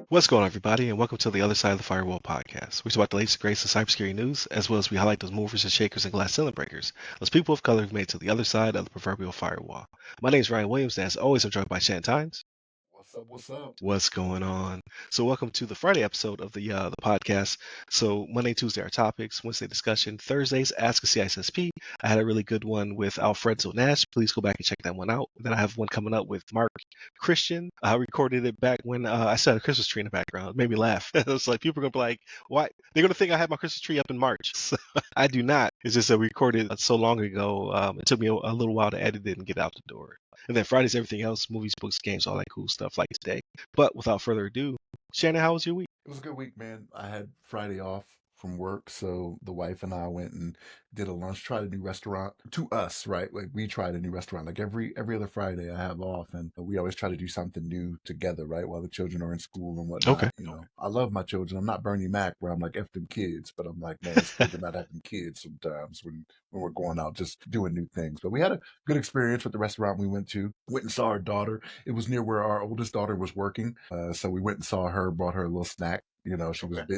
What's going on, everybody, and welcome to the Other Side of the Firewall podcast. We talk about the latest and greatest of cybersecurity news, as well as we highlight those movers and shakers and glass ceiling breakers, those people of color who've made it to the other side of the proverbial firewall. My name is Ryan Williams, and as always, I'm joined by Shannon Tynes. What's up? What's up? What's going on? So, welcome to the Friday episode of the podcast. So, Monday, Tuesday are topics. Wednesday discussion. Thursdays, Ask a CISSP. I had a really good one with Alfredo Nash. Please go back and check that one out. Then I have one coming up with Mark Christian. I recorded it back when I saw a Christmas tree in the background. It made me laugh. It was like people are gonna be like, "Why?" They're gonna think I had my Christmas tree up in March. So, I do not. It's just that we recorded it so long ago. It took me a little while to edit it and get it out the door. And then Friday's everything else: movies, books, games, all that cool stuff like today. But without further ado, Shannon, how was your week? It was a good week, man. I had Friday off from work, so the wife and I went and did a lunch, tried a new restaurant to us, right? Like we tried a new restaurant. Like every other Friday I have off, and we always try to do something new together, right? While the children are in school and whatnot. Okay. I love my children. I'm not Bernie Mac where I'm like F them kids, but I'm like, man, it's good to not having kids sometimes when we're going out just doing new things. But we had a good experience with the restaurant we went to. Went and saw our daughter. It was near where our oldest daughter was working, so we went and saw her. Brought her a little snack.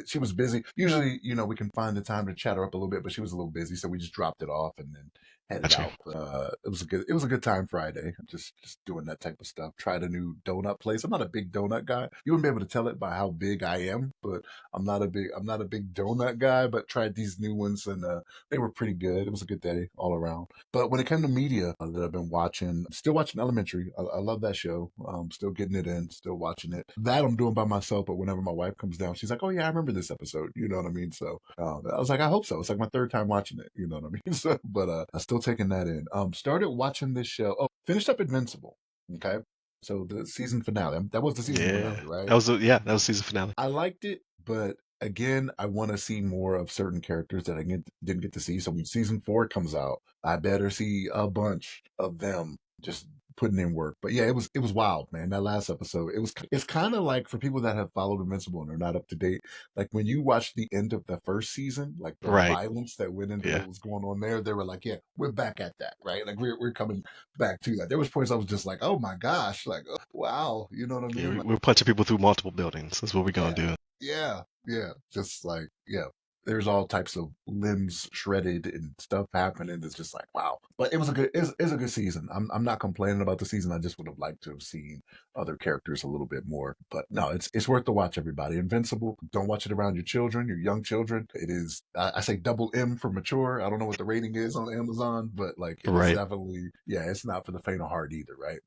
She was busy. Usually, we can find the time to chat her up a little bit, but she was a little busy, so we just dropped it off and then headed Gotcha. out. It was a good time Friday. Just doing that type of stuff. Tried a new donut place. I'm not a big donut guy. You wouldn't be able to tell it by how big I am, but I'm not a big donut guy. But tried these new ones and they were pretty good. It was a good day all around. But when it came to media that I've been watching, still watching Elementary. I love that show. Still getting it in, still watching it. That I'm doing by myself, but whenever my wife comes down, she's like, "Oh yeah, I remember this episode." You know what I mean? So I was like, "I hope so." It's like my third time watching it. You know what I mean? So, but I'm still taking that in. Started watching this show. Oh, finished up Invincible. Okay, so the season finale. That was the season Yeah. finale, right? That was season finale. I liked it, but again, I want to see more of certain characters that didn't get to see. So when season 4 comes out, I better see a bunch of them just putting in work. But yeah, it was wild, man. That last episode, it's kind of like for people that have followed Invincible and are not up to date. Like when you watch the end of the first season, like the Right. violence that went into Yeah. what was going on there, they were like, "Yeah, we're back at that, right? Like we're coming back to that." There was points I was just like, "Oh my gosh, like oh, wow," you know what I Yeah, mean? Like, we're punching people through multiple buildings. That's what we're gonna yeah, do. yeah. Just like, yeah. There's all types of limbs shredded and stuff happening. It's just like, wow. But it's a good season. I'm not complaining about the season. I just would have liked to have seen other characters a little bit more. But no, it's worth the watch, everybody. Invincible. Don't watch it around your children, your young children. It is I say double M for mature. I don't know what the rating is on Amazon, but like it is Right. definitely, yeah, it's not for the faint of heart either, right?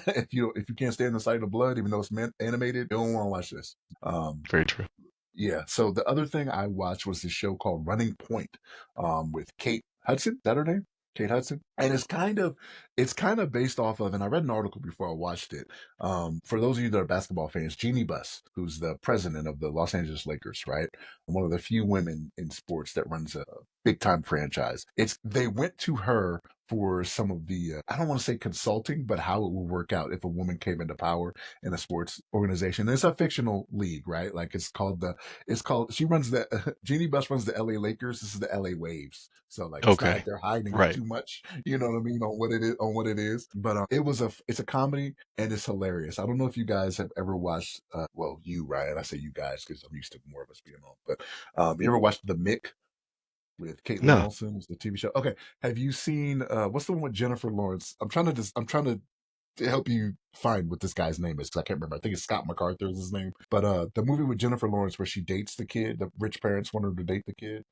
If you can't stand the sight of blood, even though it's animated, you don't want to watch this. Very true. Yeah. So the other thing I watched was this show called Running Point, with Kate Hudson. Is that her name? Kate Hudson. And it's kind of based off of, and I read an article before I watched it. For those of you that are basketball fans, Jeannie Buss, who's the president of the Los Angeles Lakers, right? One of the few women in sports that runs a big time franchise. They went to her for some of the I don't want to say consulting, but how it would work out if a woman came into power in a sports organization. It's a fictional league, right? Like she runs the Jeannie Buss runs the LA Lakers. This is the LA Waves. So like it's not Okay. like they're hiding it Right. too much, you know what I mean, on what it is. But it's a comedy and it's hilarious. I don't know if you guys have ever watched well, you, Ryan, I say you guys because I'm used to more of us being on, but you ever watched The Mick with Caitlin No. Nelson? It's the TV show. Okay. Have you seen what's the one with Jennifer Lawrence? I'm trying to help you find what this guy's name is because I can't remember. I think it's Scott MacArthur is his name. But the movie with Jennifer Lawrence where she dates the kid, the rich parents want her to date the kid.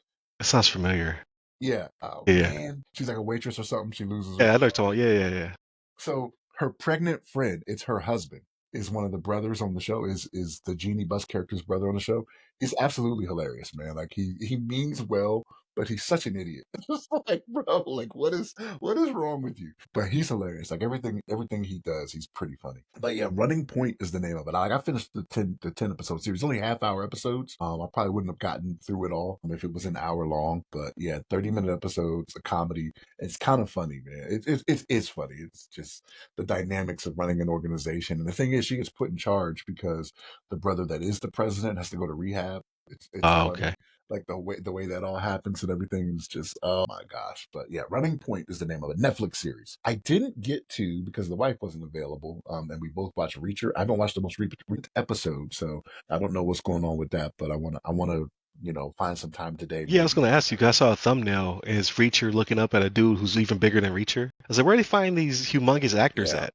It sounds familiar. Yeah. Oh Yeah. man. She's like a waitress or something. She loses her. Yeah, I know what you're talking about. Yeah. So her pregnant friend, it's her husband, is one of the brothers on the show, is the Jeannie Buss character's brother on the show. He's absolutely hilarious, man. Like he means well, but he's such an idiot. It's like, bro, like what is wrong with you? But he's hilarious. Like everything he does, he's pretty funny. But yeah, Running Point is the name of it. Like I finished the 10 episode series, only half-hour episodes. I probably wouldn't have gotten through it all if it was an hour long. But yeah, 30-minute episodes, a comedy. It's kind of funny, man. It's funny. It's just the dynamics of running an organization. And the thing is, she gets put in charge because the brother that is the president has to go to rehab. It's funny. Okay. like the way that all happens and everything is just, oh my gosh. But yeah, Running Point is the name of a Netflix series. I didn't get to because the wife wasn't available, and we both watched Reacher. I haven't watched the most recent episode, so I don't know what's going on with that. But I wanna find some time today Yeah, I was maybe going to to ask you, 'cause I saw a thumbnail and it's Reacher looking up at a dude who's even bigger than Reacher. I was like, where do they find these humongous actors yeah. at?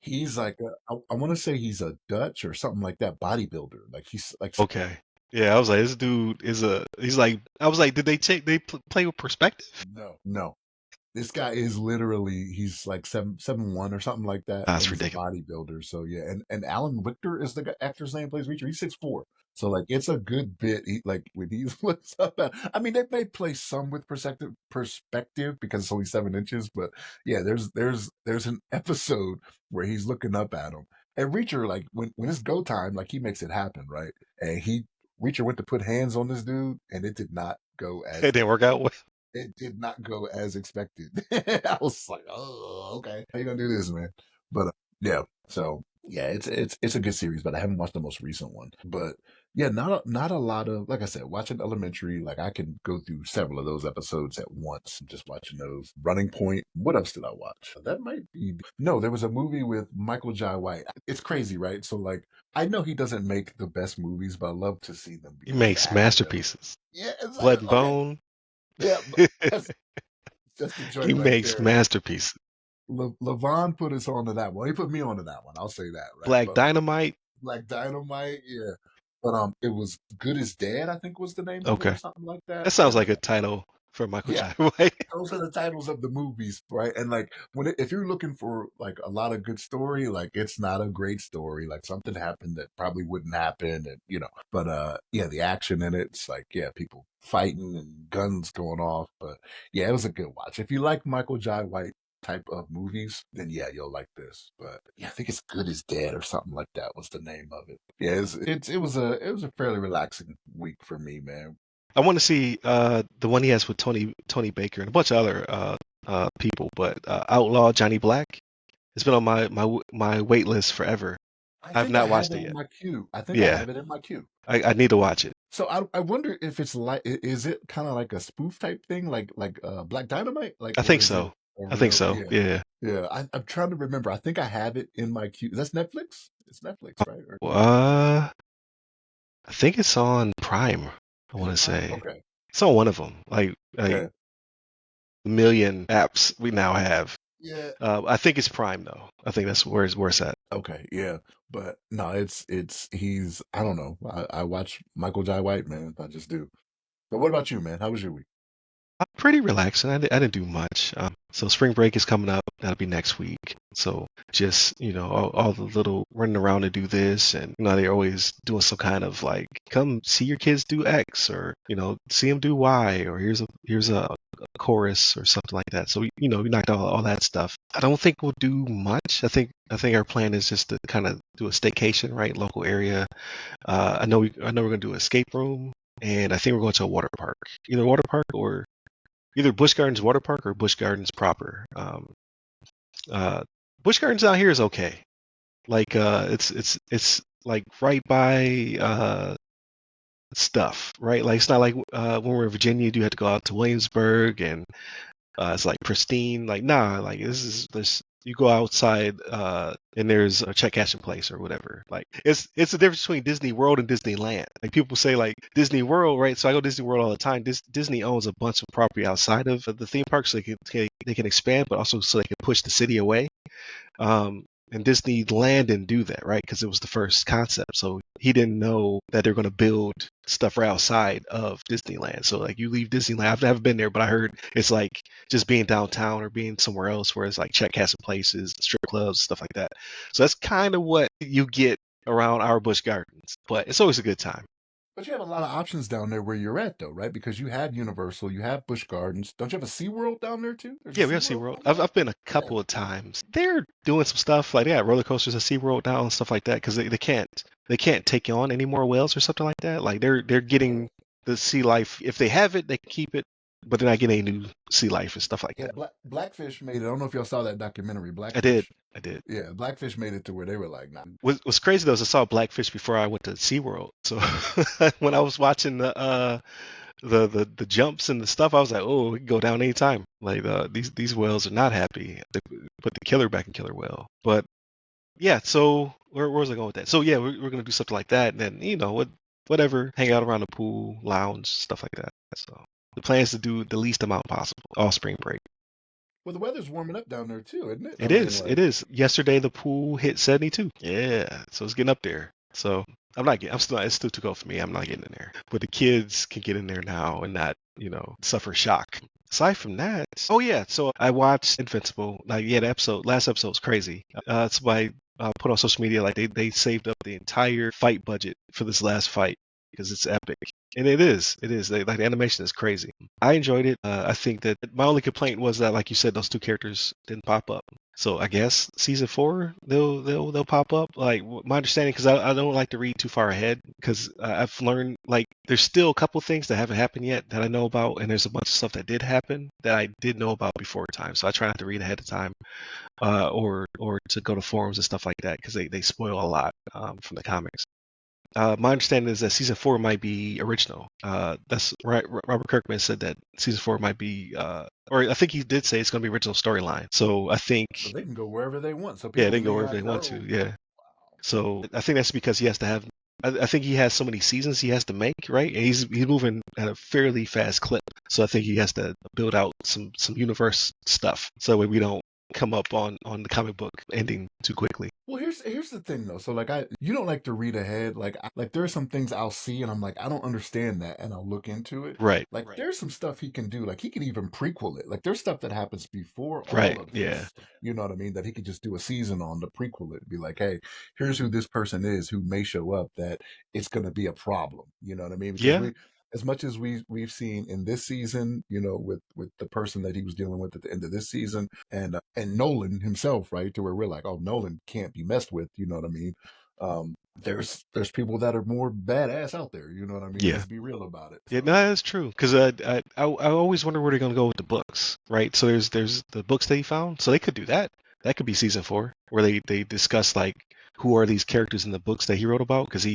He's like I want to say he's a Dutch or something like that bodybuilder. Like he's like Okay. Yeah, I was like, this dude he's like, I was like, did they play with perspective? no, no. This guy is literally he's like 7'1" or something like that, and That's he's a ridiculous. bodybuilder. So yeah, and Alan Richter is the actor's name plays Reacher. He's 6'4". So like it's a good bit. Like when he looks up at, I mean they may play some with perspective because it's only 7 inches, but yeah, there's an episode where he's looking up at him, and Reacher like when it's go time, like he makes it happen, right? And Reacher went to put hands on this dude, and it did not go It as didn't work out well. it did not go as expected. I was like, oh, okay, how you gonna do this, man? But yeah, so yeah, it's a good series, but I haven't watched the most recent one. But yeah, not a lot of like I said, watching Elementary, like I can go through several of those episodes at once. Just watching those. Running Point. What else did I watch? That might be no. There was a movie with Michael Jai White. It's crazy, right? So like, I know he doesn't make the best movies, but I love to see them He be makes disastrous. masterpieces. Yeah, it's like Blood and okay, Bone. yeah, that's the He joint right makes there. masterpieces. Levon put us onto that one. He put me onto that one. I'll say that, right? Black But Dynamite. like Dynamite, yeah. But it was Good as Dead, I think was the name of it, or Okay. something like that. That sounds like a title for Michael Yeah, Jai White. those are the titles of the movies, right? And like if you're looking for like a lot of good story, like it's not a great story. Like something happened that probably wouldn't happen, and But yeah, the action in it's like yeah, people fighting and guns going off. But yeah, it was a good watch. If you like Michael Jai White type of movies, then yeah, you'll like this. But yeah, I think it's Good as Dead or something like that was the name of it. Yeah, it was a fairly relaxing week for me, man. I want to see the one he has with Tony Baker and a bunch of other people, but Outlaw Johnny Black. It's been on my wait list forever. I I've think I not have watched it it in yet. my queue. I think I Yeah, have it in my queue. I need to watch it. So I wonder if it's like is it kind of like a spoof type thing like Black Dynamite like I or think is it so. a I think real so. yeah Yeah. yeah I'm trying to remember. I think I have it in my queue. That's Netflix. It's Netflix, right? Or Uh, I think it's on Prime. I is want it to Prime? say Okay. it's on one of them. Like Yeah. a million apps we now have. Yeah. I think it's Prime though. I think that's where it's at. Okay. Yeah. But no, he's I don't know. I watch Michael Jai White, man. I just do. But what about you, man? How was your week? Pretty relaxing. I didn't do much. So spring break is coming up. That'll be next week. So just all the little running around to do this, and they're always doing some kind of like, come see your kids do X, or see them do Y, or here's a chorus or something like that. So we knocked out all that stuff. I don't think we'll do much. I think our plan is just to kind of do a staycation, right? Local area. I know we're gonna do an escape room, and I think we're going to a water park, either water park or either Busch Gardens Water Park or Busch Gardens proper. Uh, Busch Gardens out here is okay. Like it's like right by stuff, right? Like it's not like when we're in Virginia, you do have to go out to Williamsburg and it's like pristine. Like nah, like this. You go outside and there's a check cashing place or whatever. Like it's the difference between Disney World and Disneyland. Like people say like Disney World, right? So I go to Disney World all the time. Disney owns a bunch of property outside of the theme park, so they can expand, but also so they can push the city away. And Disneyland didn't do that, right? Because it was the first concept. So he didn't know that they're going to build stuff right outside of Disneyland. So like you leave Disneyland, I've never been there, but I heard it's like just being downtown or being somewhere else where it's like check casting places, strip clubs, stuff like that. So that's kind of what you get around our Busch Gardens, but it's always a good time. But you have a lot of options down there where you're at, though, right? Because you have Universal, you have Busch Gardens. Don't you have a SeaWorld down there too? There's a Yeah, we have SeaWorld SeaWorld. down I've, there. I've been a Yeah, couple of times. They're doing some stuff like roller coasters at SeaWorld now and stuff like that because they can't take on any more whales or something like that. Like they're yeah, getting the sea life. If they have it, they can keep it, but they're not getting any new sea life and stuff like yeah. that. Blackfish made it. I don't know if y'all saw that documentary, I did. Blackfish. I did. Yeah, Blackfish made it to where they were like, nah. What's crazy though is I saw Blackfish before I went to SeaWorld. So when I was watching the jumps and the stuff, I was like, oh, it can go down anytime. Like these whales are not happy. They put the killer back in killer whale. But yeah, so where was I going with that? So yeah, we're gonna do something like that, and then whatever, hang out around the pool, lounge, stuff like that. So the plan is to do the least amount possible all spring break. Well, the weather's warming up down there too, isn't it? I It mean, is. It like, is. Yesterday the pool hit 72. Yeah, so it's getting up there. So I'm not getting. I'm still. It's still too cold for me. I'm not getting in there. But the kids can get in there now and not, suffer shock. Aside from that, oh yeah. So I watched Invincible. Like yeah, last episode was crazy. Somebody put on social media like they saved up the entire fight budget for this last fight because it's epic. And it is. It is. Like the animation is crazy. I enjoyed it. I think that my only complaint was that, like you said, those two characters didn't pop up. So I guess season 4 they'll pop up. Like my understanding, because I don't like to read too far ahead, because I've learned like there's still a couple things that haven't happened yet that I know about, and there's a bunch of stuff that did happen that I did know about before time. So I try not to read ahead of time, or to go to forums and stuff like that, because they spoil a lot from the comics. My understanding is that season 4 might be original. That's right. Robert Kirkman said that season 4 might be, or I think he did say it's going to be original storyline. So I think, so they can go wherever they want. So yeah, people they can go may wherever not they want to. know. Yeah. So I think that's because he has to have. I think he has so many seasons he has to make, right? And he's moving at a fairly fast clip. So I think he has to build out some universe stuff, so that way we don't come up on the comic book ending too quickly. Well, here's the thing though. So like you don't like to read ahead. Like there are some things I'll see and I'm like I don't understand that, and I'll look into it. Right. Like there's some stuff he can do. Like he can even prequel it. Like there's stuff that happens before all Right. of Yeah. this. You know what I mean? That he could just do a season on to prequel it. Be like, hey, here's who this person is who may show up that it's going to be a problem. You know what I mean? Because Yeah. we. As much as we've seen in this season, with the person that he was dealing with at the end of this season, and Nolan himself, right, to where we're like, oh, Nolan can't be messed with. You know what I mean? There's people that are more badass out there. You know what I mean? Yeah. Let's be real about it. Yeah, no, So that's true. Because I always wonder where they're gonna go with the books, right? So there's the books that he found, so they could do that. That could be season 4, where they discuss like who are these characters in the books that he wrote about, because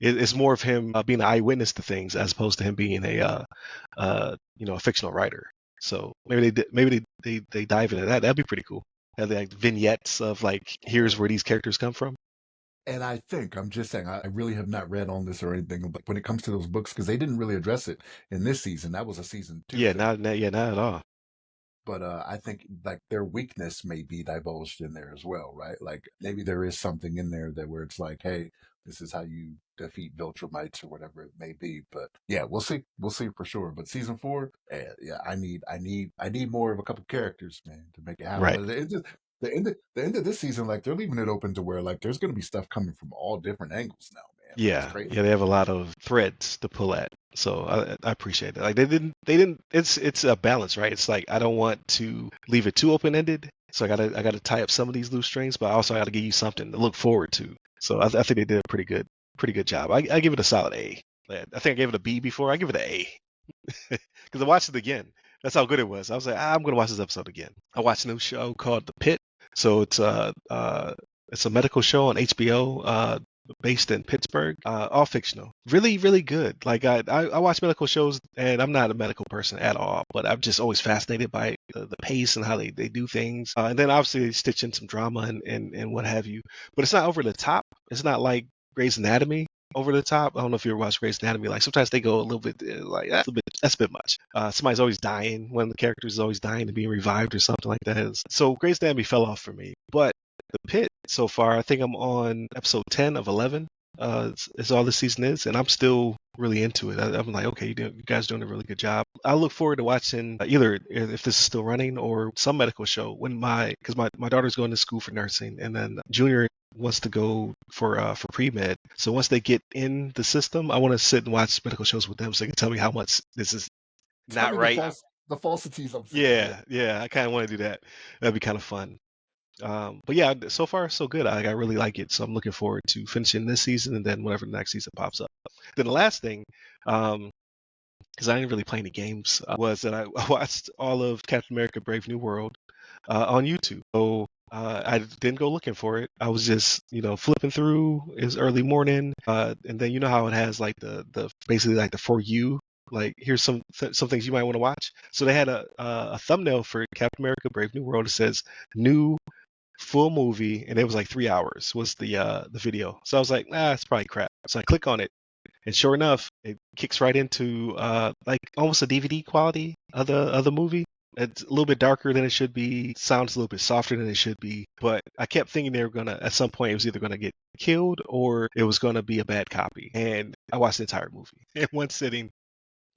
it's more of him being an eyewitness to things as opposed to him being a fictional writer. So maybe they dive into that. That'd be pretty cool. Have like vignettes of like here's where these characters come from. and I think I'm just saying I really have not read on this or anything, but when it comes to those books, because they didn't really address it in this season, that was a season 2 Yeah, thing. not at all. But I think like their weakness may be divulged in there as well, right? Like maybe there is something in there that where it's like, hey, this is how you defeat Viltrumites or whatever it may be. But yeah, we'll see for sure. But season 4, yeah, I need more of a couple characters, man, to make it happen. Right. But the end of this season, like they're leaving it open to where like there's going to be stuff coming from all different angles now, man. Like it's Yeah, crazy. yeah, they have a lot of threads to pull at. So I appreciate it. Like they didn't it's a balance, right? It's like I don't want to leave it too open-ended. So I gotta tie up some of these loose strings, but I also gotta give you something to look forward to. So I think they did a pretty good job. I give it a solid A. I think I gave it a B before. I give it an A because I watched it again. That's how good it was. I was like, I'm gonna watch this episode again. I watched a new show called The Pit. So it's a medical show on HBO, based in Pittsburgh, all fictional. Really, really good. Like I watch medical shows, and I'm not a medical person at all, but I'm just always fascinated by the pace and how they do things. And then obviously they stitch in some drama and what have you. But it's not over the top. It's not like Grey's Anatomy over the top. I don't know if you ever watched Grey's Anatomy. Like sometimes they go a little bit like that's a bit much. Somebody's always dying. One of the characters is always dying and being revived or something like that. So Grey's Anatomy fell off for me. But The Pit so far, I think I'm on episode 10 of 11. Is all this season is, and I'm still really into it. I'm like, okay, you guys doing a really good job. I look forward to watching either if this is still running or some medical show when because my daughter's going to school for nursing, and then Junior wants to go for pre-med. So once they get in the system, I want to sit and watch medical shows with them so they can tell me how much this is Tell not me right. the falsities I'm seeing. Yeah. Yeah, I kind of want to do that. That'd be kind of fun. But yeah, so far so good. I really like it, so I'm looking forward to finishing this season and then whenever the next season pops up. Then the last thing, because I didn't really play any games, was that I watched all of Captain America: Brave New World on YouTube. So I didn't go looking for it. I was just flipping through. It was early morning, and then you know how it has like the basically like the for you Like, here's some things you might want to watch. So they had a thumbnail for Captain America: Brave New World. It says new full movie, and it was like 3 hours was the video. So I was like, it's probably crap. So I click on it, and sure enough, it kicks right into like almost a DVD quality of the movie. It's a little bit darker than it should be, sounds a little bit softer than it should be, but I kept thinking they were gonna, at some point, it was either gonna get killed or it was gonna be a bad copy. And I watched the entire movie in one sitting.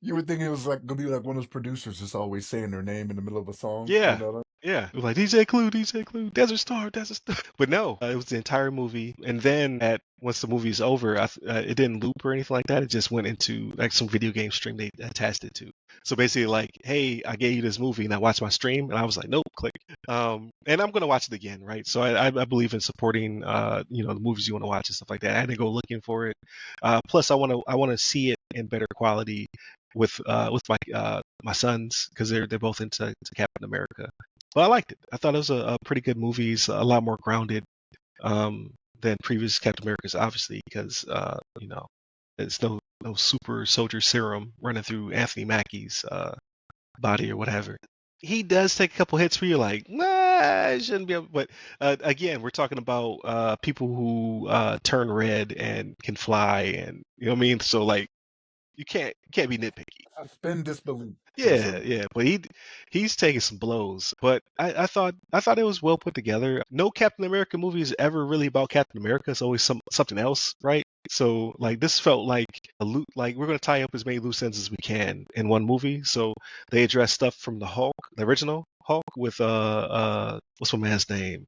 You would think it was like gonna be like one of those producers just always saying their name in the middle of a song. You Yeah. know? Yeah, it was like DJ Clue, DJ Clue, Desert Star, Desert Star. But no, it was the entire movie. And then once the movie's over, it didn't loop or anything like that. It just went into like some video game stream they attached it to. So basically, like, hey, I gave you this movie and I watched my stream, and I was like, nope, click. And I'm gonna watch it again, right? So I believe in supporting, the movies you want to watch and stuff like that. I had to go looking for it. Plus, I want to see it in better quality with my sons, because they're both into Captain America. But I liked it. I thought it was a pretty good movie. It's a lot more grounded than previous Captain Americas, obviously, because it's no super soldier serum running through Anthony Mackie's body or whatever. He does take a couple hits where you're like, nah, it shouldn't be. But again, we're talking about people who turn red and can fly, and you know what I mean. So like, you can't be nitpicky. Suspend disbelief. Yeah, but he's taking some blows. But I thought it was well put together. No Captain America movie is ever really about Captain America. It's always something else, right? So like, this felt like like we're gonna tie up as many loose ends as we can in one movie. So they address stuff from the Hulk, the original Hulk, with what's my man's name?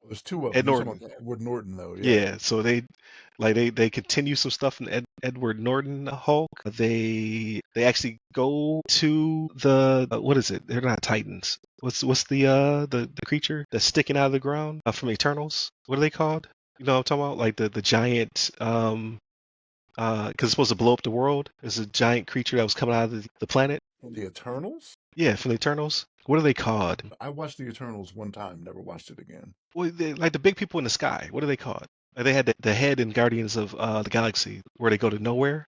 There's two of Ed them. You're talking Norton. about Edward Norton, though. Yeah. Yeah, so they continue some stuff in Edward Norton Hulk. They actually go to the what is it? They're not Titans. What's the creature that's sticking out of the ground from Eternals? What are they called? You know what I'm talking about? Like the giant because it's supposed to blow up the world. There's a giant creature that was coming out of the planet. The Eternals? Yeah, from the Eternals. What are they called? I watched the Eternals one time, never watched it again. Well, like the big people in the sky. What are they called? They had the head in Guardians of the Galaxy, where they go to nowhere,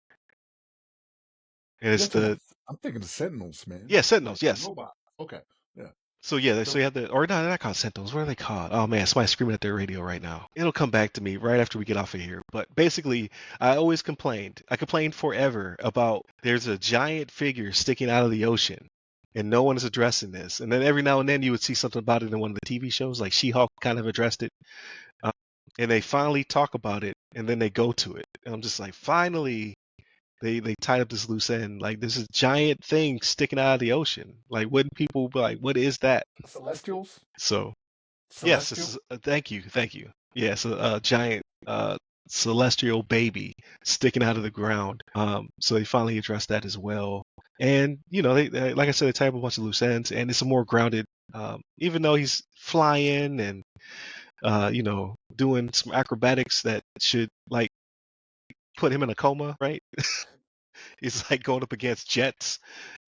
and it's I'm thinking the Sentinels, man. yeah, Like Sentinels. Yes. robot. Okay. Yeah. So yeah, so you have or no, they're not called Sentinels. What are they called? Oh man, somebody's screaming at their radio right now. It'll come back to me right after we get off of here. But basically, I always complained. I complained forever about there's a giant figure sticking out of the ocean, and no one is addressing this. And then every now and then you would see something about it in one of the TV shows, like She-Hulk kind of addressed it. And they finally talk about it, and then they go to it. And I'm just like, finally, they tied up this loose end. Like, there's a giant thing sticking out of the ocean. Like, wouldn't people be like, what is that? Celestials? So, yes, Celestial? this is, thank you. Yes, a giant celestial baby sticking out of the ground. So they finally addressed that as well. And, they like I said, they tie up a bunch of loose ends, and it's a more grounded, even though he's flying and doing some acrobatics that should like put him in a coma, right? He's like going up against jets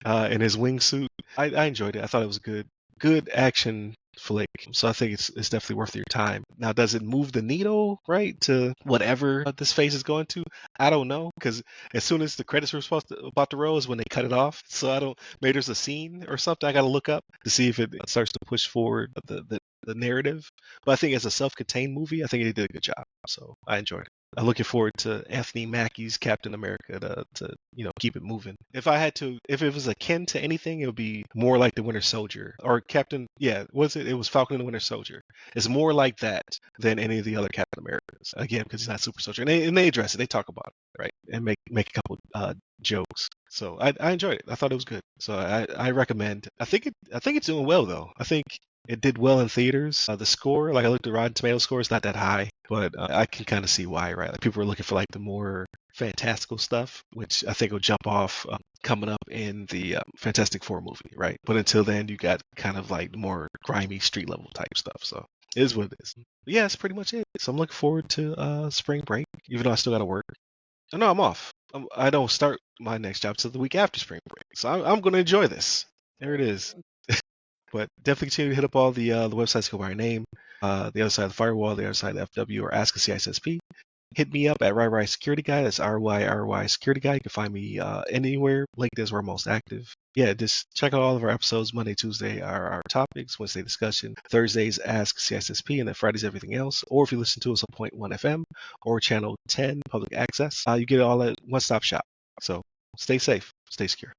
in his wingsuit. I enjoyed it. I thought it was a good action flick. So I think it's definitely worth your time. Now, does it move the needle right to whatever this phase is going to? I don't know, because as soon as the credits were about to roll is when they cut it off. So maybe there's a scene or something I got to look up to see if it starts to push forward the narrative. But I think as a self-contained movie, I think they did a good job. So I enjoyed it. I'm looking forward to Anthony Mackie's Captain America to keep it moving. If it was akin to anything, it would be more like the Winter Soldier or Captain. Yeah, was it? It was Falcon and the Winter Soldier. It's more like that than any of the other Captain Americas. Again, because he's not super soldier, and they address it. They talk about it, right, and make a couple jokes. So I enjoyed it. I thought it was good. So I recommend. I think it's doing well though. I think it did well in theaters. The score, like I looked at Rotten Tomatoes score, is not that high, but I can kind of see why, right? Like people are looking for like the more fantastical stuff, which I think will jump off coming up in the Fantastic Four movie, right? But until then, you got kind of like more grimy street level type stuff. So it is what it is. But yeah, that's pretty much it. So I'm looking forward to spring break, even though I still got to work. Oh, no, I'm off. I don't start my next job till the week after spring break, so I'm going to enjoy this. There it is. But definitely continue to hit up all the websites that go by our name. The other side of the firewall, the other side of the FW, or Ask a CISSP. Hit me up at RyRy Security Guy. That's RYRY Security Guy. You can find me anywhere. LinkedIn is where I'm most active. Yeah, just check out all of our episodes. Monday, Tuesday are our topics. Wednesday discussion. Thursdays Ask CSSP, and then Fridays everything else. Or if you listen to us on Point One FM or Channel 10 Public Access, you get it all at one stop shop. So stay safe, stay secure.